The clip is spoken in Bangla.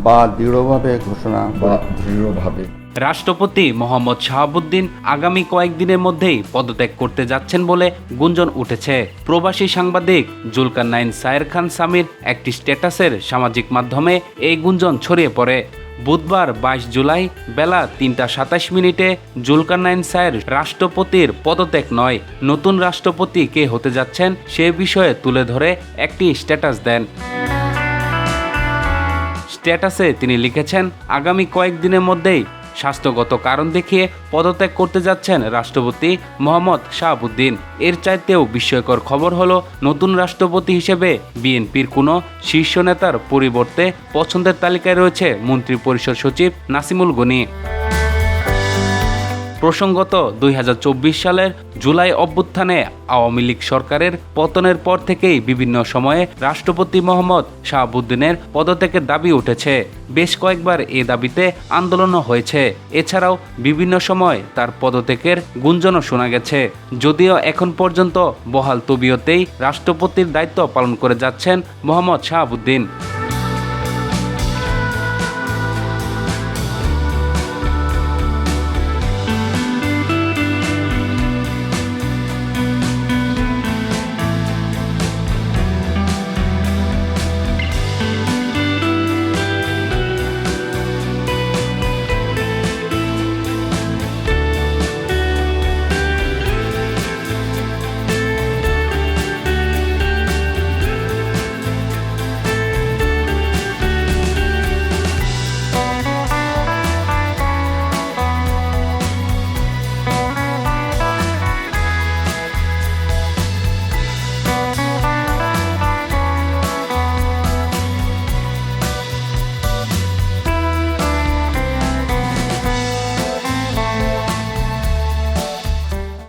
বা দৃঢ়ভাবে রাষ্ট্রপতি মোহাম্মদ শাহাবুদ্দিন আগামী কয়েকদিনের মধ্যেই পদত্যাগ করতে যাচ্ছেন বলে গুঞ্জন উঠেছে। প্রবাসী সাংবাদিক জুলকারনাইন সায়ের খান সামির একটি স্ট্যাটাসের সামাজিক মাধ্যমে এই গুঞ্জন ছড়িয়ে পড়ে। বুধবার 22 জুলাই বেলা 3:27 জুলকারনাইন সায়ের রাষ্ট্রপতির পদত্যাগ নয়, নতুন রাষ্ট্রপতি কে হতে যাচ্ছেন সে বিষয়ে তুলে ধরে একটি স্ট্যাটাস দেন। স্ট্যাটাসে তিনি লিখেছেন, আগামী কয়েকদিনের মধ্যেই স্বাস্থ্যগত কারণ দেখিয়ে পদত্যাগ করতে যাচ্ছেন রাষ্ট্রপতি মোহাম্মদ শাহাবুদ্দিন। এর চাইতেও বিস্ময়কর খবর হলো, নতুন রাষ্ট্রপতি হিসেবে বিএনপির কোনো শীর্ষ নেতার পরিবর্তে পছন্দের তালিকায় রয়েছে মন্ত্রিপরিষদ সচিব নাসিমুল গনি। প্রসঙ্গত 2024 সালের জুলাই অভ্যুত্থানে আওয়ামী লীগ সরকারের পতনের পর থেকেই বিভিন্ন সময়ে রাষ্ট্রপতি মোহাম্মদ শাহাবুদ্দিনের পদত্যাগের দাবি উঠেছে। বেশ কয়েকবার এ দাবিতে আন্দোলনও হয়েছে। এছাড়াও বিভিন্ন সময় তার পদত্যাগের গুঞ্জনও শোনা গেছে। যদিও এখন পর্যন্ত বহাল তবিয়তেই রাষ্ট্রপতির দায়িত্ব পালন করে যাচ্ছেন মোহাম্মদ শাহাবুদ্দিন।